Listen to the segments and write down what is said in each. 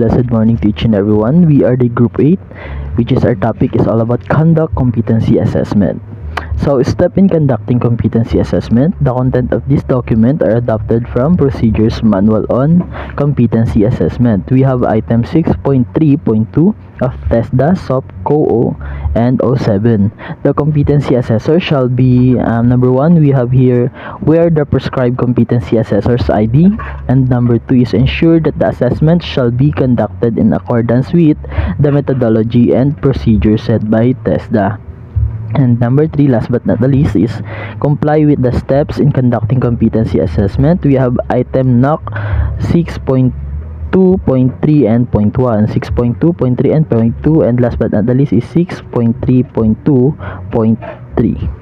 blessed morning to each and everyone. We are the Group 8, which is our topic is all about conduct competency assessment. So, step in conducting competency assessment. The content of this document are adopted from Procedures Manual on Competency Assessment. We have item 6.3.2 of TESDA, SOP, COO, and O7. The competency assessor shall be number 1, we have here where the prescribed competency assessor's ID, and number 2 is ensure that the assessment shall be conducted in accordance with the methodology and procedure set by TESDA. And number 3, last but not the least, is comply with the steps in conducting competency assessment. We have item NOC 6.2.3 and point 1, 6.2.3 and point 2, and last but not the least is 6.3.2.3.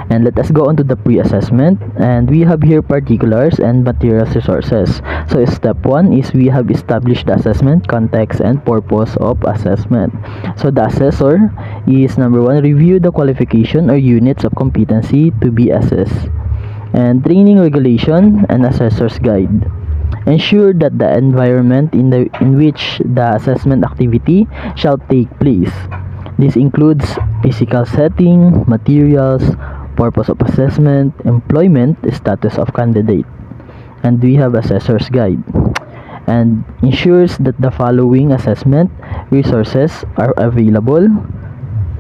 And let us go on to the pre-assessment, and we have here particulars and materials resources. So step 1 is we have established the assessment context and purpose of assessment. So the assessor is number 1, review the qualification or units of competency to be assessed, and training regulation and assessor's guide. Ensure that the environment in which the assessment activity shall take place. This includes physical setting, materials, purpose of assessment, employment, status of candidate. And we have assessor's guide. And ensures that the following assessment resources are available,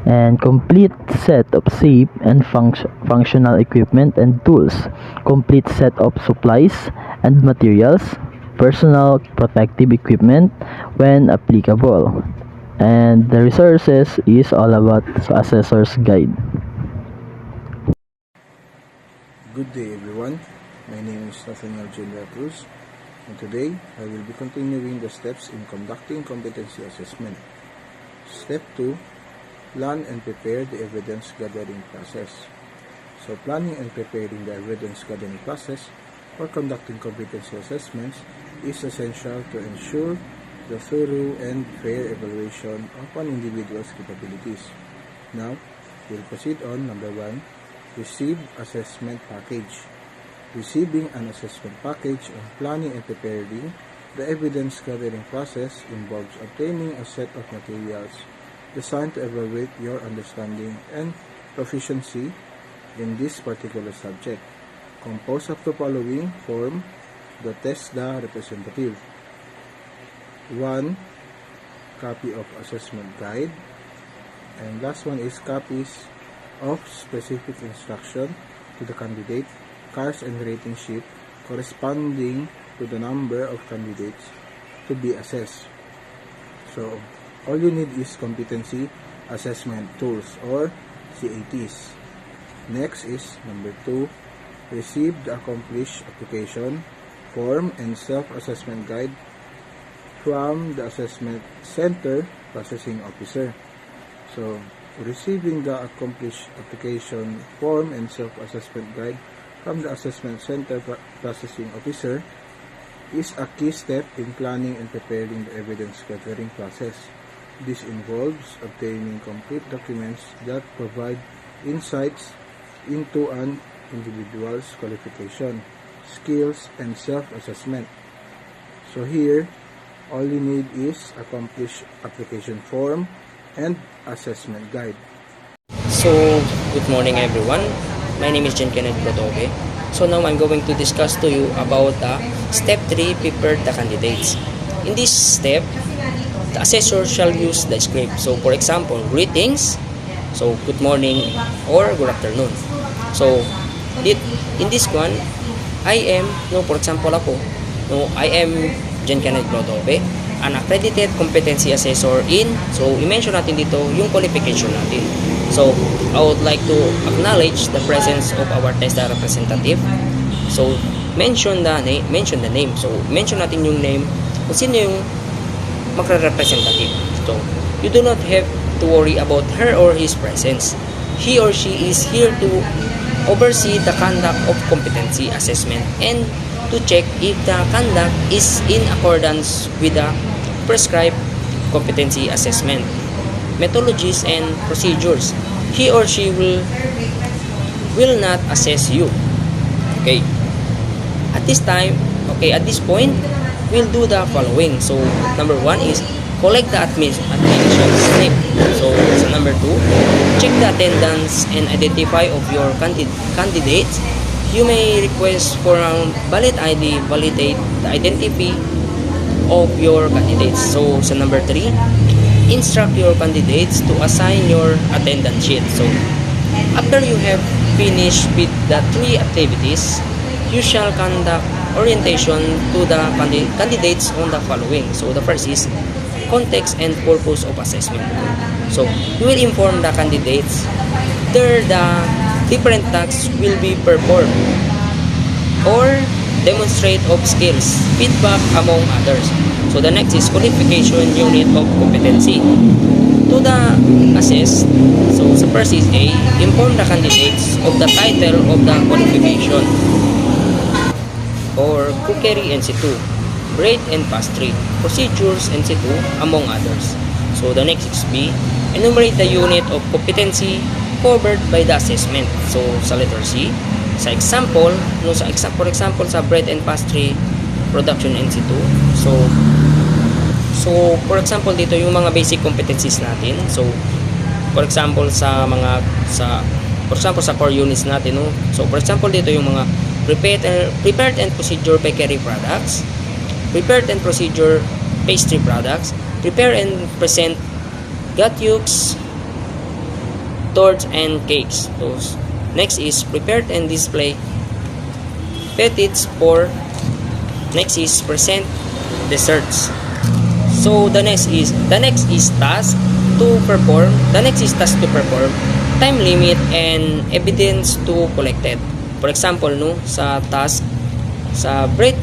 and complete set of safe and functional equipment and tools, complete set of supplies and materials, personal protective equipment when applicable. And the resources is all about assessor's guide. Good day everyone, my name is Nathaniel Junior Cruz, and today I will be continuing the steps in conducting competency assessment. Step 2, plan and prepare the evidence gathering process. So planning and preparing the evidence gathering process for conducting competency assessments is essential to ensure the thorough and fair evaluation of an individual's capabilities. Now, we'll proceed on number 1, receive assessment package. Receiving an assessment package and planning and preparing the evidence gathering process involves obtaining a set of materials designed to evaluate your understanding and proficiency in this particular subject. Composed of the following form the TESDA representative. 1 copy of assessment guide, and last one is copies of specific instruction to the candidate, cards and rating sheet corresponding to the number of candidates to be assessed. So all you need is competency assessment tools or CATs. Next is number 2, receive the accomplished application form and self-assessment guide from the assessment center processing officer. So receiving the accomplished application form and self-assessment guide from the assessment center processing officer is a key step in planning and preparing the evidence gathering process. This involves obtaining complete documents that provide insights into an individual's qualification, skills, and self-assessment. So here, all you need is accomplished application form and assessment guide. So, good morning everyone. My name is Jen Kenneth Botoke. So now I'm going to discuss to you about step 3, prepare the candidates. In this step, the assessor shall use the script. So for example, greetings, so good morning or good afternoon. So in this one, I am, for example ako, I am Jen Kenneth Botoke, an accredited competency assessor in, so i-mention natin dito yung qualification natin. So I would like to acknowledge the presence of our TESDA representative. So mention the name. So mention natin yung name kung sino yung magre-representative. So you do not have to worry about her or his presence. He or she is here to oversee the conduct of competency assessment and to check if the conduct is in accordance with the prescribed competency assessment methodologies and procedures. He or she will not assess you. Okay. At this point, will do the following. So number one is collect the admission slip. So number two, check the attendance and identify of your candidates. You may request for a valid ID, validate the identity of your candidates. So sa number 3, instruct your candidates to assign your attendance sheet. So after you have finished with the 3 activities, you shall conduct orientation to the candidates on the following. So the first is context and purpose of assessment. So you will inform the candidates there the different tasks will be performed or demonstrate of skills, feedback among others. So the next is qualification unit of competency. To the assess, so the first is A, inform the candidates of the title of the qualification or cookery NC2, bread and pastry, procedures NC2 among others. So the next is B, enumerate the unit of competency covered by the assessment. So sa letter C, sa example, no, for example sa bread and pastry production NC2. So for example dito yung mga basic competencies natin. So for example sa core units natin, no. So for example dito yung mga prepared and procedure bakery products, prepared and procedure pastry products, prepare and present gâteaux, torts and cakes. Those next is prepared and display PED13. Next is present desserts. So the next is task to perform. The next is task to perform, time limit and evidence to collected. For example, no, sa task sa bread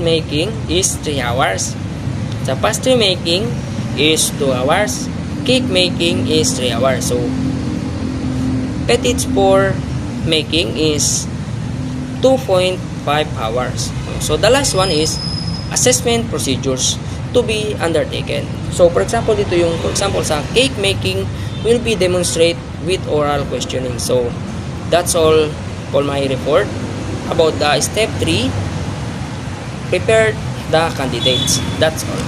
making is 3 hours. Sa pastry making is 2 hours. Cake making is 3 hours. So PED13 making is 2.5 hours. So the last one is assessment procedures to be undertaken. So for example dito yung sa cake making will be demonstrate with oral questioning. So that's all for my report about the step 3, prepare the candidates. That's all.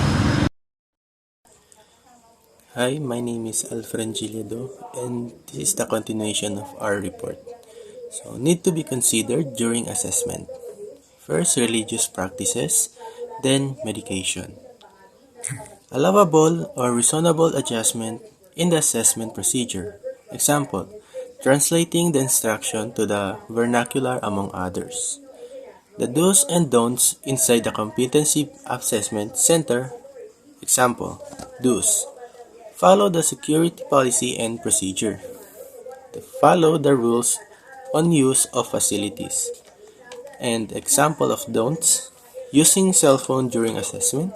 Hi, my name is Alfred Giledo, and this is the continuation of our report. So, need to be considered during assessment. First, religious practices, then medication. Allowable or reasonable adjustment in the assessment procedure. Example, translating the instruction to the vernacular among others. The do's and don'ts inside the competency assessment center. Example, do's. Follow the security policy and procedure. Follow the rules on use of facilities. And example of don'ts, using cell phone during assessment,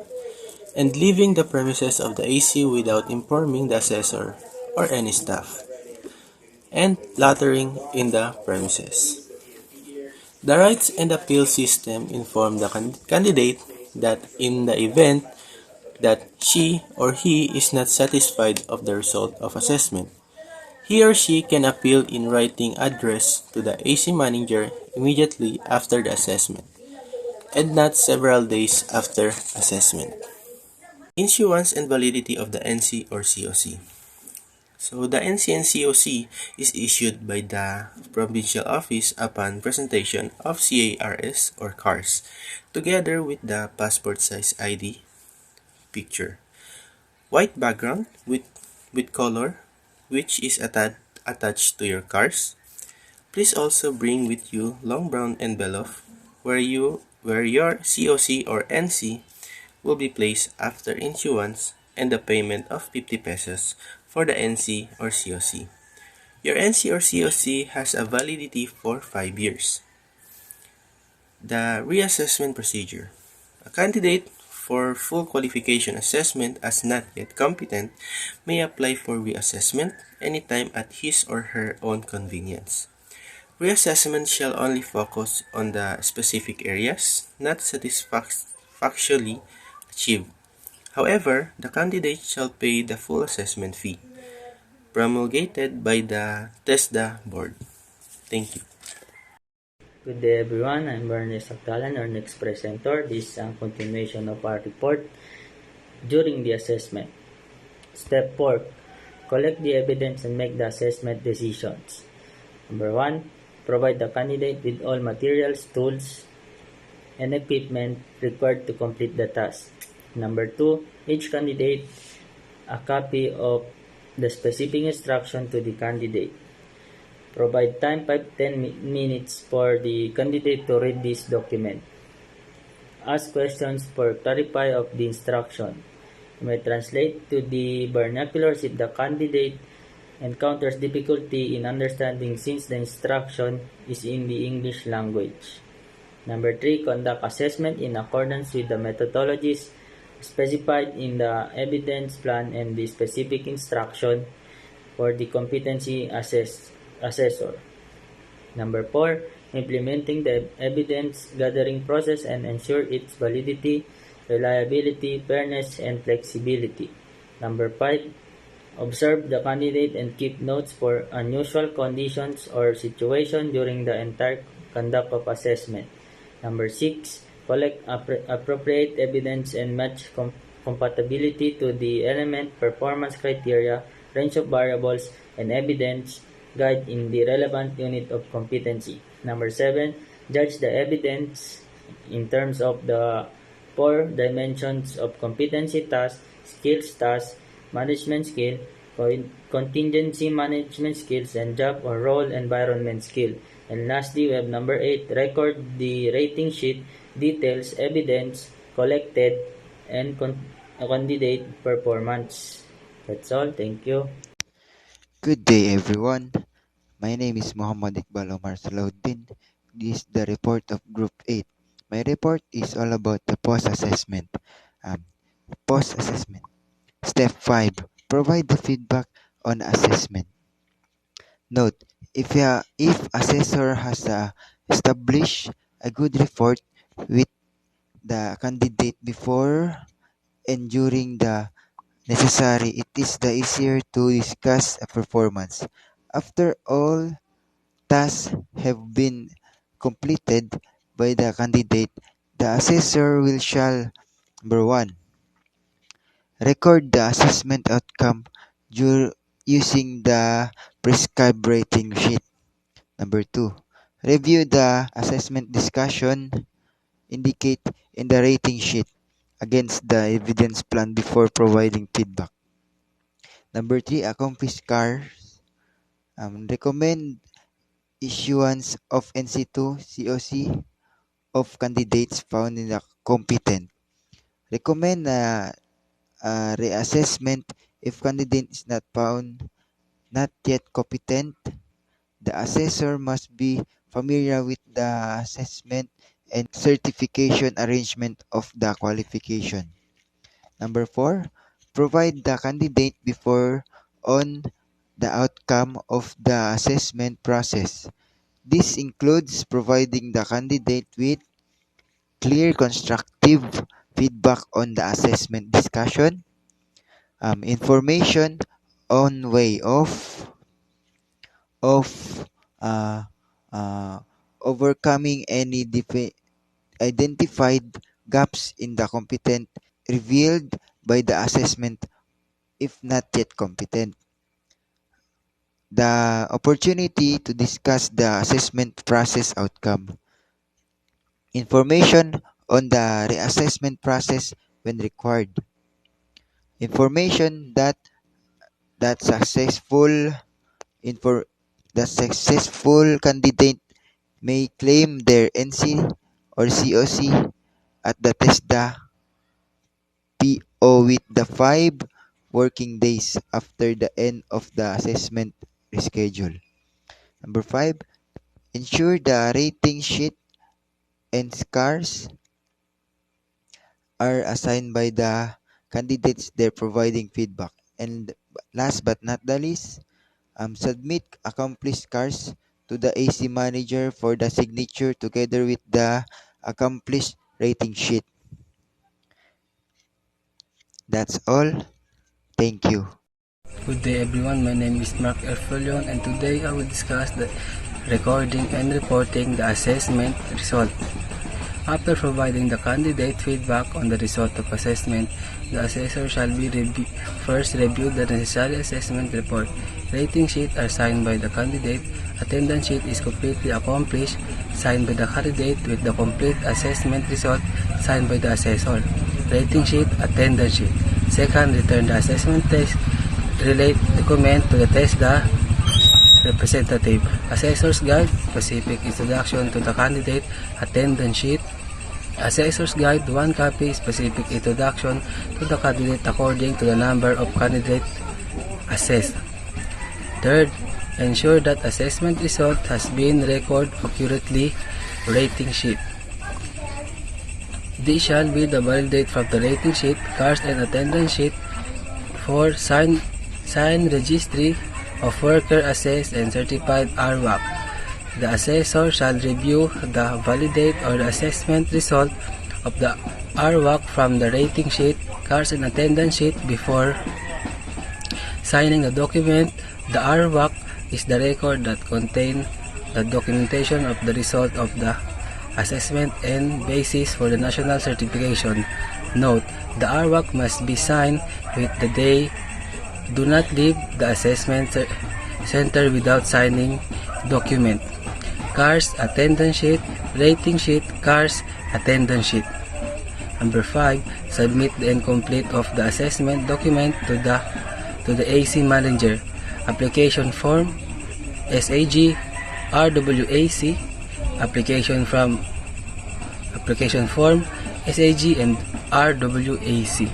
and leaving the premises of the AC without informing the assessor or any staff, and loitering in the premises. The rights and appeal system inform the candidate that in the event that she or he is not satisfied of the result of assessment, he or she can appeal in writing address to the AC manager immediately after the assessment, and not several days after assessment. Issuance and validity of the NC or COC. So the NC and COC is issued by the provincial office upon presentation of CARS or CARS, together with the passport size ID picture. White background with color, which is attached to your CARS. Please also bring with you long brown envelope where your COC or NC will be placed after issuance and the payment of 50 pesos for the NC or COC. Your NC or COC has a validity for 5 years. The reassessment procedure. A candidate for full qualification assessment as not yet competent may apply for reassessment anytime at his or her own convenience. Reassessment shall only focus on the specific areas not satisfactorily achieved. However, the candidate shall pay the full assessment fee, promulgated by the TESDA board. Thank you. Good day everyone, I'm Bernice Sakdalan, our next presenter. This is a continuation of our report during the assessment. Step 4. Collect the evidence and make the assessment decisions. Number 1. Provide the candidate with all materials, tools, and equipment required to complete the task. Number 2. Each candidate a copy of the specific instruction to the candidate. Provide time 5-10 minutes for the candidate to read this document. Ask questions for clarify of the instruction. You may translate to the vernaculars if the candidate encounters difficulty in understanding since the instruction is in the English language. Number 3, conduct assessment in accordance with the methodologies specified in the evidence plan and the specific instruction for the competency assessor. Number 4, implementing the evidence gathering process and ensure its validity, reliability, fairness, and flexibility. Number 5, observe the candidate and keep notes for unusual conditions or situation during the entire conduct of assessment. Number 6, collect appropriate evidence and match compatibility to the element, performance criteria, range of variables, and evidence guide in the relevant unit of competency. Number 7, judge the evidence in terms of the 4 dimensions of competency task, skills task, management skill, contingency management skills, and job or role environment skill. And lastly, we have number 8, record the rating sheet, details, evidence collected, and candidate performance. That's all. Thank you. Good day, everyone. My name is Muhammad Iqbal Omar Salahuddin. This is the report of Group 8. My report is all about the post-assessment. Um, Post-assessment. Step 5. Provide the feedback on assessment. Note, if assessor has established a good report with the candidate before and during the necessary, it is the easier to discuss a performance. After all tasks have been completed by the candidate, the assessor will shall number 1. Record the assessment outcome using the prescribed rating sheet. Number 2. Review the assessment discussion indicate in the rating sheet against the evidence plan before providing feedback. Number 3. Accomplish scars. Recommend issuance of NC2 COC of candidates found in the competent. Recommend reassessment if candidate is not found not yet competent. The assessor must be familiar with the assessment and certification arrangement of the qualification. Number 4, provide the candidate before on the outcome of the assessment process. This includes providing the candidate with clear constructive feedback on the assessment discussion, information on way of uh, uh, overcoming any identified gaps in the competent revealed by the assessment if not yet competent. The opportunity to discuss the assessment process outcome. Information on the reassessment process when required. Information that successful infor, that successful candidate may claim their NC or COC at the TESDA PO with the 5 working days after the end of the assessment reschedule. Number 5, ensure the rating sheet and scars are assigned by the candidates they're providing feedback. And last but not the least, submit accomplished scars to the AC manager for the signature together with the accomplished rating sheet. That's all. Thank you. Good day everyone, my name is Mark Erfolion and today I will discuss the recording and reporting the assessment result. After providing the candidate feedback on the result of assessment, the assessor shall be first review the necessary assessment report. Rating sheet are signed by the candidate. Attendance sheet is completely accomplished, signed by the candidate with the complete assessment result, signed by the assessor. Rating sheet, attendance sheet. Second, return the assessment test relate document to the test the representative. Assessor's guide, specific introduction to the candidate, attendance sheet. Assessor's guide, 1 copy, specific introduction to the candidate according to the number of candidates assessed. Third, ensure that assessment result has been recorded accurately. Rating sheet. This shall be the validate from the rating sheet, cards and attendance sheet. 4. Sign registry of worker assessed and certified RWAC. The assessor shall review the validate or the assessment result of the RWAC from the rating sheet, cards and attendance sheet before signing the document. The RWAC is the record that contains the documentation of the result of the assessment and basis for the national certification. Note, the RWAC must be signed with the day. Do not leave the assessment center without signing document. CARS, attendance sheet, rating sheet, CARS, attendance sheet. Number 5, submit the incomplete of the assessment document to the AC manager. Application form, SAG, RWAC, application form, SAG and RWAC.